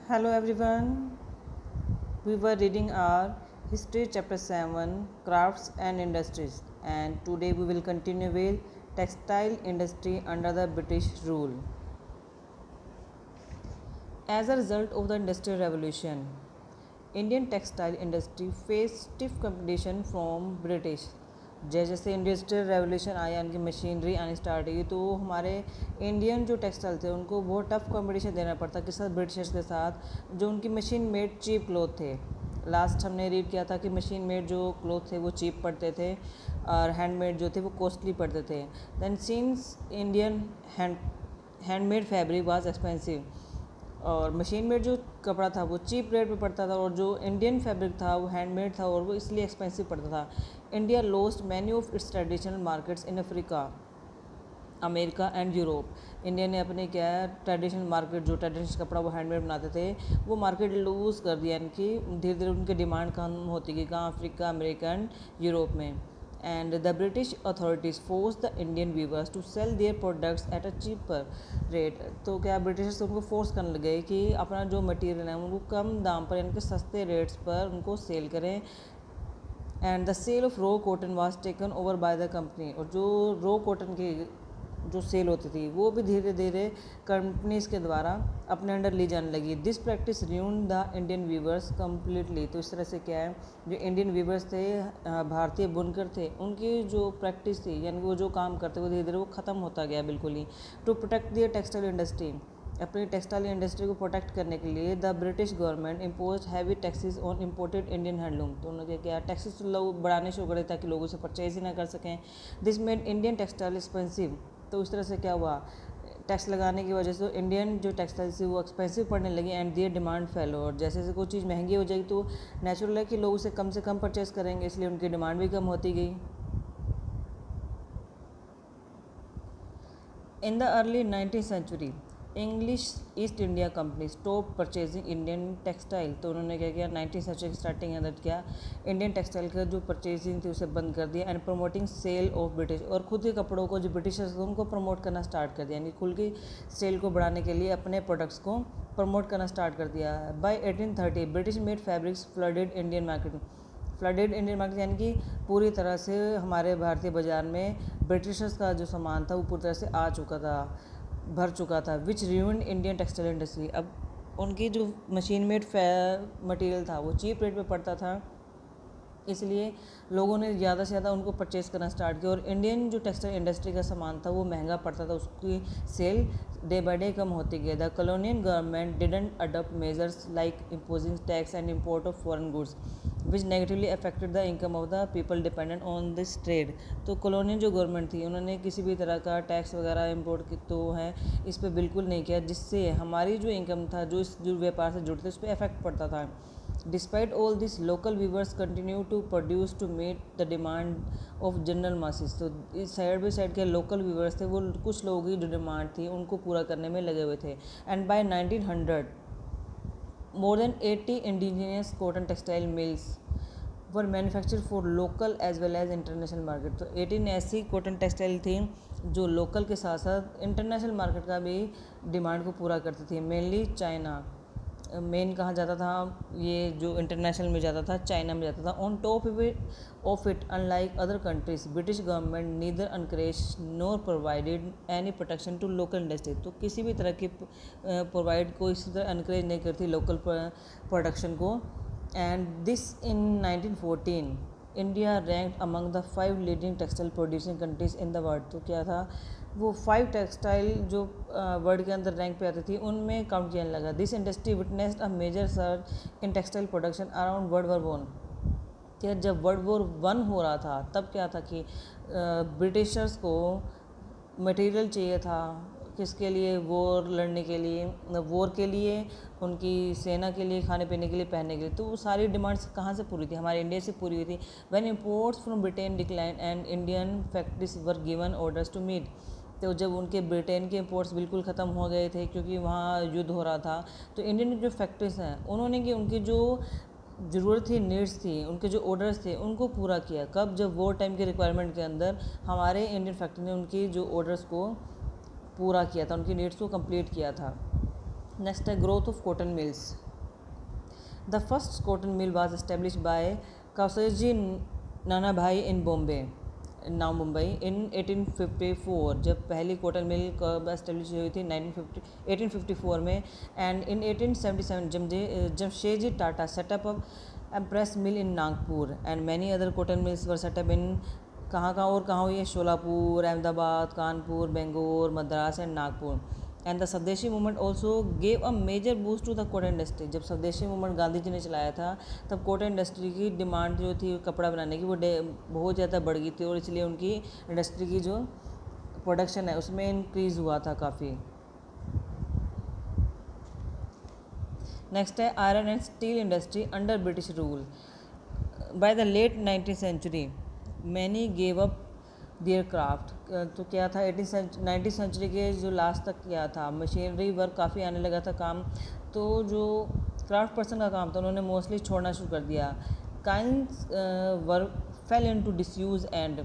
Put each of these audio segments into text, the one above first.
Hello everyone. We were reading our history chapter 7 crafts and industries, and today we will continue with textile industry under the British rule. As a result of the industrial revolution, Indian textile industry faced stiff competition from British. जैसे जैसे industrial revolution आया यानी कि machinery आनी start हुई तो हमारे Indian जो टेक्सटाइल थे उनको बहुत टफ कंपटीशन देना पड़ता किस साथ ब्रिटिशर्स के साथ जो उनकी मशीन मेड चीप क्लोथ थे। लास्ट हमने रीड किया था कि मशीन मेड जो क्लोथ थे वो चीप पड़ते थे और हैंडमेड जो थे वो कॉस्टली पड़ते थे। Then since Indian handmade fabric was expensive और मशीन मेड जो कपड़ा था वो चीप रेट पे पड़ता था और जो इंडियन फैब्रिक था वो हैंडमेड था और वो इसलिए एक्सपेंसिव पड़ता था। India lost many of its traditional markets in Africa, America and Europe. India ने अपने क्या ट्रेडिशनल मार्केट जो ट्रेडिशनल कपड़ा वो हैंडमेड बनाते थे वो मार्केट लूज़ कर दिया, यानी कि धीरे धीरे उनकी डिमांड कम होती गई कहाँ, अफ्रीका, अमेरिका एंड यूरोप में। And the British authorities force the Indian weavers to sell their products at a cheaper rate. तो क्या ब्रिटिशर्स उनको फोर्स करने लगे कि अपना जो मटेरियल है उनको कम दाम पर यानी कि सस्ते रेट्स पर उनको सेल करें। And the sale of raw cotton was taken over by the company, और जो रो कॉटन की जो सेल होती थी वो भी धीरे धीरे कंपनीज़ के द्वारा अपने अंडर ली जाने लगी। This practice ruined the Indian weavers completely. तो इस तरह से क्या है जो इंडियन वीवर्स थे, भारतीय बुनकर थे, उनकी जो प्रैक्टिस थी यानी वो जो काम करते वो धीरे धीरे वो ख़त्म होता गया बिल्कुल ही। To protect the textile industry, अपनी टेक्सटाइल इंडस्ट्री को प्रोटेक्ट करने के लिए the British government impose heavy taxes on imported Indian handloom. तो उन्होंने क्या टैक्सेस लोग बढ़ाने शुरू करे ताकि लोग उसे परचेज ही ना कर सकें। This made Indian textile expensive. तो इस तरह से क्या हुआ, टैक्स लगाने की वजह से इंडियन जो टेक्सटाइल थी वो एक्सपेंसिव पड़ने लगी एंड दियर डिमांड फैलो। और जैसे जैसे कोई चीज़ महंगी हो जाएगी तो नेचुरल है कि लोग उसे कम से कम परचेज करेंगे, इसलिए उनकी डिमांड भी कम होती गई। In the early 19th century English East India Company stop purchasing Indian textile. तो उन्होंने क्या किया 19th सेंचुरी की स्टार्टिंग के अंदर क्या इंडियन टेक्सटाइल का जो परचेजिंग थी उसे बंद कर दिया and promoting sale of British, और खुद के कपड़ों को जो ब्रिटिशर्स थे उनको प्रमोट करना स्टार्ट कर दिया, यानी खुल की सेल को बढ़ाने के लिए अपने प्रोडक्ट्स को प्रमोट करना स्टार्ट कर दिया। By 1830 British made fabrics flooded Indian market. Flooded Indian market यानी कि पूरी तरह से हमारे भारतीय बाज़ार में ब्रिटिशर्स का जो सामान था वो पूरी तरह से आ चुका था, भर चुका था। विच रूइंड इंडियन टेक्सटाइल इंडस्ट्री। अब उनकी जो मशीन मेड मटेरियल था वो चीप रेट पे पड़ता था, इसलिए लोगों ने ज़्यादा से ज़्यादा उनको परचेज़ करना स्टार्ट किया और इंडियन जो टेक्सटाइल इंडस्ट्री का सामान था वो महंगा पड़ता था, उसकी सेल डे बाई डे कम होती गई। The colonial government didn't adopt measures like imposing tax and import of foreign goods which negatively affected the income of the people dependent on this trade. तो कॉलोनियल जो government थी उन्होंने किसी भी तरह का टैक्स वगैरह इम्पोर्ट तो है इस पर बिल्कुल नहीं किया, जिससे हमारी जो इनकम था जो इस जो व्यापार से जुड़ते उस पर इफेक्ट पड़ता था। Despite all this, local weavers continue to produce to meet the demand of general masses। तो इस साइड बाई साइड के लोकल वीवर्स थे वो कुछ लोगों की जो डिमांड थी उनको पूरा करने में लगे हुए थे। And by 1900 more than 80 indigenous cotton textile mills were manufactured for local as well as international market। तो 18 ऐसी कॉटन टेक्सटाइल थी जो लोकल के साथ साथ इंटरनेशनल मार्केट का भी डिमांड को पूरा करती थी। मेनली चाइना, मेन कहाँ जाता था ये जो इंटरनेशनल में जाता था, चाइना में जाता था। On top of it unlike other countries British government neither encourage nor provided any protection to local industry. तो किसी भी तरह की प्रोवाइड को इसी तरह अनकरेज नहीं करती लोकल प्रोडक्शन को। And this in 1914 India ranked among the 5 leading textile producing countries in the world. तो क्या था वो 5 टेक्सटाइल जो वर्ल्ड के अंदर रैंक पे आती थी उनमें काउंट किया लगा। This industry witnessed a major surge in textile production around world war one. क्या जब वर्ल्ड वॉर वन हो रहा था तब क्या था कि ब्रिटिशर्स को मटेरियल चाहिए था, किसके लिए, वॉर लड़ने के लिए, वॉर के लिए, उनकी सेना के लिए, खाने पीने के लिए, पहनने के लिए। तो वो सारी डिमांड्स कहाँ से पूरी थी, हमारे इंडिया से पूरी हुई थी। When imports from Britain decline and Indian factories were given orders to meet. तो जब उनके ब्रिटेन के इंपोर्ट्स बिल्कुल ख़त्म हो गए थे क्योंकि वहाँ युद्ध हो रहा था, तो इंडियन जो फैक्ट्रीज हैं उन्होंने कि उनकी जो ज़रूरत थी, नीड्स थी, उनके जो ऑर्डर्स थे उनको पूरा किया। कब, जब वॉर टाइम के रिक्वायरमेंट के अंदर हमारे इंडियन फैक्ट्री ने उनकी जो ऑर्डर्स को पूरा किया था, उनकी नीड्स को कंप्लीट किया था। नेक्स्ट है growth of cotton mills. The first cotton mill was establish by Kavasji Nanabhai in Bombay now Mumbai in 1854। जब पहली कॉटन मिल कब एस्टेब्लिश हुई थी 1854 में। And in 1877 Jamshedji Tata set up Empress mill in Nagpur and many other cotton mills were set up in कहाँ हुई है, Sholapur, Ahmedabad, Kanpur, Bangalore, Madras and Nagpur. And the Swadeshi movement also gave a major boost to the cotton industry. जब स्वदेशी मूवमेंट गांधी जी ने चलाया था तब कॉटन इंडस्ट्री की डिमांड जो थी कपड़ा बनाने की वो बहुत ज़्यादा बढ़ गई थी और इसलिए उनकी इंडस्ट्री की जो प्रोडक्शन है उसमें इंक्रीज़ हुआ था काफ़ी। नेक्स्ट है iron and steel industry under British rule. By the late 19th century many gave up their craft. तो क्या था 19th सेंचुरी के जो लास्ट तक क्या था, मशीनरी वर्क काफ़ी आने लगा था काम, तो जो क्राफ्ट पर्सन का काम था उन्होंने मोस्टली छोड़ना शुरू कर दिया। Coins work fail into disuse and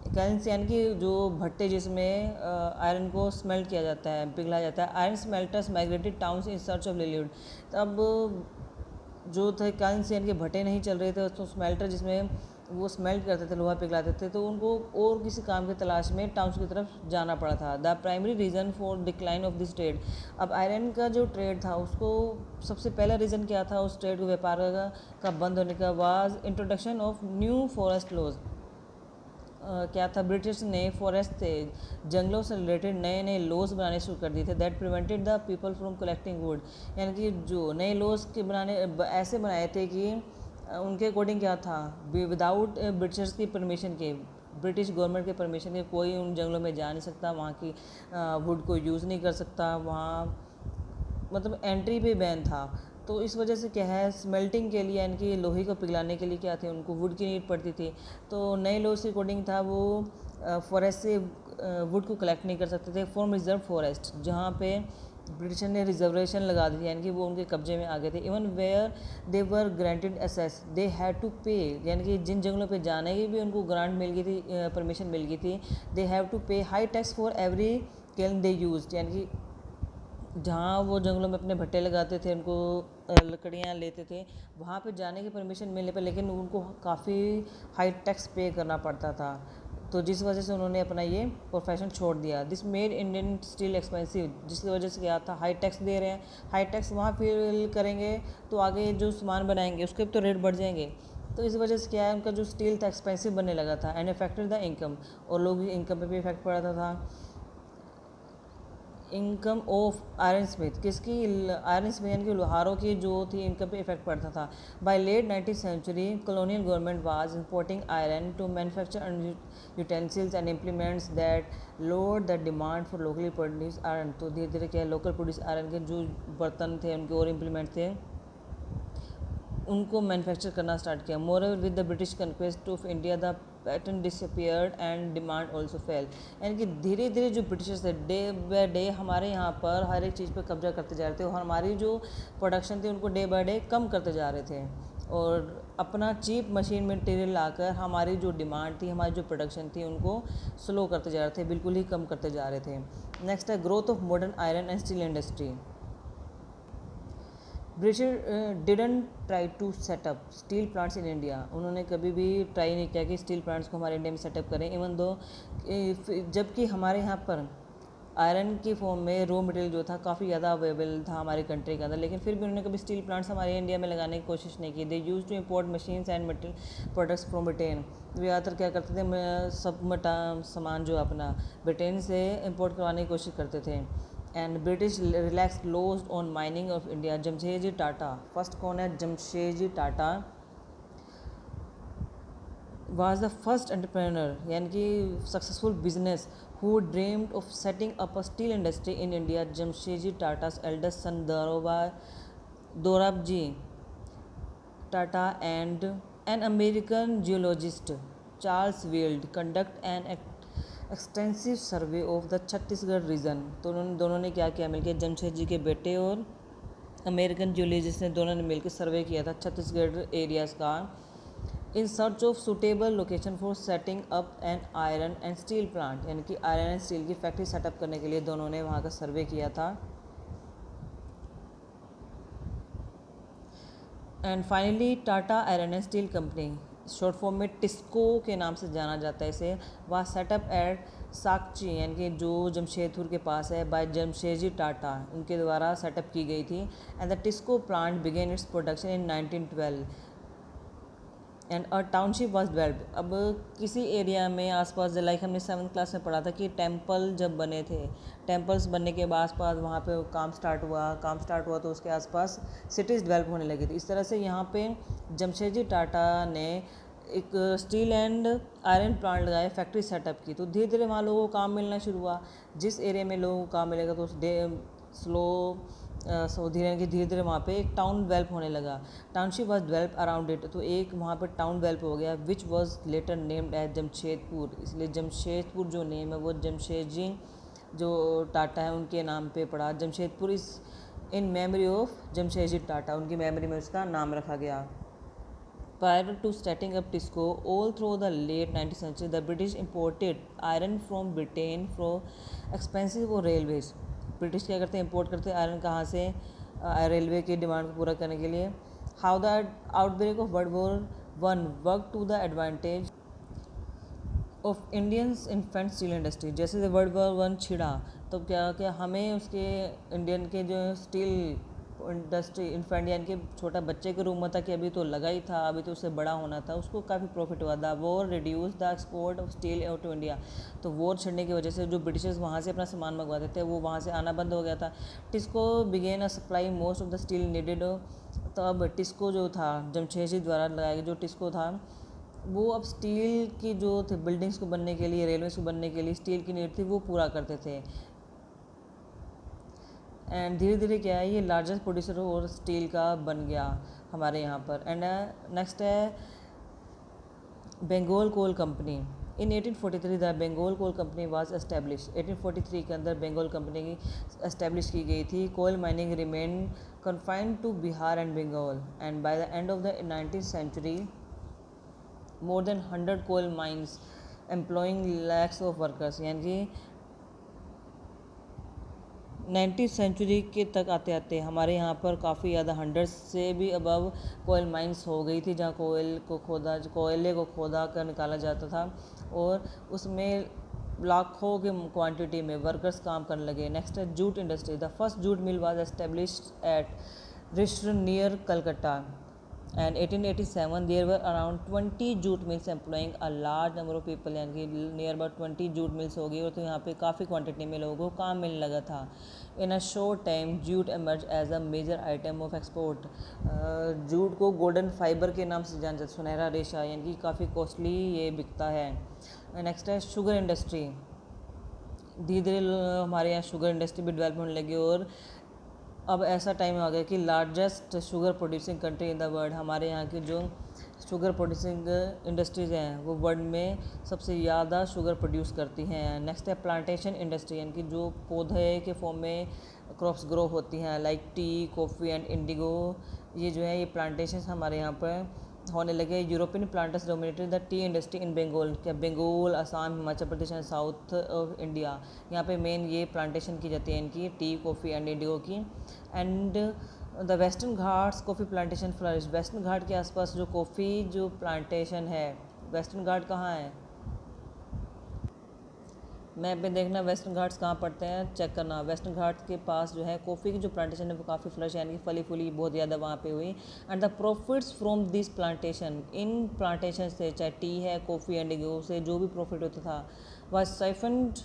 coins यानी कि जो भट्टे जिसमें आयरन को स्मेल्ट किया जाता है, पिघलाया जाता है। Iron smelters migrated towns in search of livelihood. तब जो थे काइंस यानी कि भट्टे नहीं चल रहे थे तो स्मेल्टर जिसमें वो स्मेल्ट करते थे, लोहा पिघलाते थे, तो उनको और किसी काम की तलाश में टाउन्स की तरफ जाना पड़ा था। The primary reason for decline of this trade. अब आयरन का जो ट्रेड था उसको सबसे पहला रीज़न क्या था उस ट्रेड को व्यापार का बंद होने का, was introduction of new forest laws. क्या था, ब्रिटिश ने फॉरेस्ट से जंगलों से रिलेटेड नए नए लॉज बनाने शुरू कर दिए थे। That prevented the people from collecting would. यानी कि जो नए लॉज के ऐसे बनाए थे कि उनके अकॉर्डिंग क्या था, विदाउट ब्रिटिशर्स की परमिशन के, ब्रिटिश गवर्नमेंट के परमिशन के कोई उन जंगलों में जा नहीं सकता, वहाँ की वुड को यूज़ नहीं कर सकता, वहाँ मतलब एंट्री पे बैन था। तो इस वजह से क्या है, स्मेल्टिंग के लिए यानी कि लोहे को पिघलाने के लिए क्या थे, उनको वुड की नीड पड़ती थी। तो नए लॉज के अकॉर्डिंग था वो फॉरेस्ट से वुड को कलेक्ट नहीं कर सकते थे फ्रॉम रिजर्व फॉरेस्ट, जहाँ पे ब्रिटिशर ने रिजर्वेशन लगा दी थी, यानी कि वो उनके कब्जे में आ गए थे। Even where they were granted access they had to pay, यानी कि जिन जंगलों पे जाने की भी उनको ग्रांट मिल गई थी, परमिशन मिल गई थी, दे हैव टू पे high tax for every kiln they used. यानी कि जहाँ वो जंगलों में अपने भट्टे लगाते थे, उनको लकड़ियाँ लेते थे, वहाँ पे जाने की परमिशन मिलने पर लेकिन उनको काफ़ी हाई टैक्स पे करना पड़ता था। तो जिस वजह से उन्होंने अपना ये प्रोफेशन छोड़ दिया। This made Indian steel expensive, जिसकी वजह से क्या था, हाई टैक्स दे रहे हैं, हाई टैक्स वहाँ फिल करेंगे तो आगे जो सामान बनाएंगे उसके तो रेट बढ़ जाएंगे। तो इस वजह से क्या है, उनका जो स्टील था एक्सपेंसिव बनने लगा था। एंड इफेक्टेड द इनकम, और लोग इनकम पे भी इफेक्ट पड़ता था। इनकम ऑफ आयरन स्मिथ, किसकी, आयरन स्मिथ यानी कि लोहारों की जो थी इनकम पे इफेक्ट पड़ता था। By late 19th century colonial government was importing iron to manufacture utensils and implements that load the demand for locally produce iron. तो धीरे धीरे क्या, लोकल प्रोड्यूस आयरन के जो बर्तन थे उनके और इम्प्लीमेंट थे उनको मैन्युफैक्चर करना स्टार्ट किया। Moreover with the British conquest of India the pattern disappeared and demand also fail. यानी कि धीरे धीरे जो ब्रिटिशर्स थे डे बाय डे हमारे यहाँ पर हर एक चीज़ पर कब्जा करते जा रहे थे और हमारी जो प्रोडक्शन थी उनको डे बाय डे कम करते जा रहे थे और अपना चीप मशीन मटेरियल लाकर हमारी जो डिमांड थी, हमारी जो प्रोडक्शन थी उनको स्लो करते जा रहे थे, बिल्कुल ही कम करते जा रहे थे। नेक्स्ट है growth of modern iron and steel industry. British didn't try to set up steel plants in India. उन्होंने कभी भी ट्राई नहीं किया कि स्टील प्लांट्स को हमारे इंडिया में सेटअप करें, इवन दो जबकि हमारे यहाँ पर आयरन की फॉर्म में रॉ मटेरियल जो था काफ़ी ज़्यादा अवेलेबल था हमारे कंट्री के अंदर, लेकिन फिर भी उन्होंने कभी स्टील प्लांट्स हमारे इंडिया में लगाने की कोशिश नहीं की। They use to import machines and material products from Britain. वे ज़्यादातर क्या करते थे, सब सामान जो अपना ब्रिटेन से इम्पोर्ट करवाने की कोशिश करते थे। And British relax laws on mining of India. Jamshedji Tata, first कौन है, Jamshedji Tata was the first entrepreneur यानी कि successful business who dreamed of setting up a steel industry in India. Jamshedji टाटा's eldest son Dorabji Tata and an American geologist Charles Wild conduct an extensive survey of the Chhattisgarh region. तो उन्होंने दोनों ने क्या किया मिलकर, जमशेद जी के बेटे और अमेरिकन जियोलॉजिस्ट ने दोनों ने मिलकर सर्वे किया था छत्तीसगढ़ एरियाज़ का, इन search of suitable location for setting up an iron and steel plant. यानी कि आयरन एंड स्टील की फैक्ट्री सेटअप करने के लिए दोनों ने वहाँ का सर्वे किया था। And finally Tata iron and steel company, short form में टिस्को के नाम से जाना जाता है इसे, वह सेटअप एट साकची यानी कि जो जमशेदपुर के पास है बाय जमशेदजी टाटा, उनके द्वारा सेटअप की गई थी। And the TISCO plant began its production in 1912 and a township was developed. अब किसी एरिया में आसपास, लाइक हमने 7th क्लास में पढ़ा था कि टेम्पल जब बने थे, टेम्पल्स बनने के आसपास वहाँ पे काम स्टार्ट हुआ तो उसके आसपास सिटीज़ डेवलप होने लगी थी। इस तरह से यहाँ पे जमशेदजी टाटा ने एक स्टील एंड आयरन प्लांट लगाए, फैक्ट्री सेटअप की, तो धीरे धीरे वहाँ लोगों को काम मिलना शुरू हुआ। जिस एरिया में लोगों को काम मिलेगा तो धीरे धीरे वहाँ पे एक टाउन डेवलप होने लगा। Township was develop around it, तो एक वहाँ पर टाउन डेवलप हो गया which was later named as Jamshedpur. इसलिए जमशेदपुर जो नेम है वो जमशेदजी जो टाटा है उनके नाम पे पड़ा। Jamshedpur is in memory of Jamshedji Tata, उनकी मेमोरी में उसका नाम रखा गया। Prior to setting up TISCO, all through the late 19th century, the British imported iron from Britain for expensive और railways। ब्रिटिश क्या करते हैं, इम्पोर्ट करते हैं आयरन कहाँ से, रेलवे की डिमांड को पूरा करने के लिए। How the outbreak of world war one work to the advantage of Indians infant steel industry. जैसे से वर्ल्ड वॉर वन छिड़ा तो क्या क्या हमें उसके इंडियन के जो स्टील इंडस्ट्री इन्फेंट यानी कि छोटा बच्चे के रूप में था कि अभी तो लगा ही था, अभी तो उससे बड़ा होना था, उसको काफ़ी प्रॉफिट हुआ था। War reduce the export of steel to India. तो वॉर छिड़ने की वजह से जो ब्रिटिशर्स वहाँ से अपना सामान मंगवाते थे वो वहाँ से आना बंद हो गया था। TISCO began a supply most of the steel needed. तो अब टिस्को जो था जमशेदजी द्वारा लगाया गया जो टिस्को था वो अब स्टील की जो थे बिल्डिंग्स को बनने के लिए, रेलवेज को बनने के लिए स्टील की नीड थी वो पूरा करते थे। एंड धीरे धीरे क्या है ये लार्जेस्ट प्रोड्यूसर और स्टील का बन गया हमारे यहाँ पर। एंड नेक्स्ट है Bengal coal company. In 1843 the Bengal coal company was establish. 1843 के अंदर बंगाल कंपनी की एस्टेब्लिश की गई थी। Coal mining remain confined to Bihar and Bengal and by the end of the 19th century more than 100 coal mines employing lakhs of workers. यानी कि 19th century के तक आते आते हमारे यहाँ पर काफ़ी ज़्यादा 100 से भी अबव कोयल माइंस हो गई थी जहाँ कोयले को खोदा कर निकाला जाता था और उसमें लाखों के क्वांटिटी में वर्कर्स काम करने लगे। नेक्स्ट है jute industry. The first jute mill was established at Rishra near Calcutta and 1887 there were around 20 jute mills employing a large number of people. यानी कि नियर अबाउट 20 जूट मिल्स हो गई और तो यहाँ पे काफ़ी क्वांटिटी में लोगों को काम मिलने लगा था। In a short time jute emerge as a major item of export. Jute को गोल्डन फाइबर के नाम से जाना जाता, सुनहरा रेशा, यानी कि काफ़ी कॉस्टली ये बिकता है। नेक्स्ट है शुगर इंडस्ट्री। धीरे धीरे हमारे यहाँ शुगर इंडस्ट्री भी डेवलप होने लगी और अब ऐसा टाइम आ गया कि largest sugar producing country in the world, हमारे यहाँ की जो शुगर प्रोड्यूसिंग इंडस्ट्रीज़ हैं वो वर्ल्ड में सबसे ज़्यादा शुगर प्रोड्यूस करती हैं। नेक्स्ट है प्लांटेशन इंडस्ट्री, यानी कि जो पौधे के फॉर्म में क्रॉप्स ग्रो होती हैं like T, coffee and Indigo, ये जो है ये प्लांटेशन हमारे यहाँ पर होने लगे। European planters dominated the tea industry in Bengal. क्या Bengal, Assam, Himachal Pradesh and south of India, यहाँ पे मेन ये प्लांटेशन की जाती है इनकी टी, कॉफ़ी एंड इंडिगो की। And the western Ghats coffee plantation flourish. Western Ghat के आसपास जो कॉफ़ी जो प्लांटेशन है, वेस्टर्न घाट कहाँ है, मैप में देखना वेस्टर्न घाट्स कहाँ पड़ते हैं, चेक करना। वेस्टर्न घाट के पास जो है कॉफ़ी की जो प्लांटेशन है वो काफ़ी फ्लश यानी कि फली फूली बहुत ज़्यादा वहाँ पे हुई। And the profits from this plantation, in plantation से चाहे टी है, कॉफ़ी एंड इंडिगो से जो भी प्रॉफिट होता था वह साइफन्ड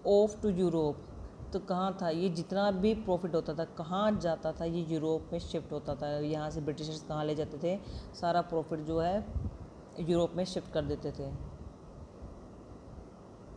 ऑफ टू यूरोप। तो कहाँ था ये, जितना भी प्रॉफिट होता था कहाँ जाता था, ये यूरोप में शिफ्ट होता था। यहाँ से ब्रिटिशर्स कहाँ ले जाते थे, सारा प्रॉफिट जो है यूरोप में शिफ्ट कर देते थे।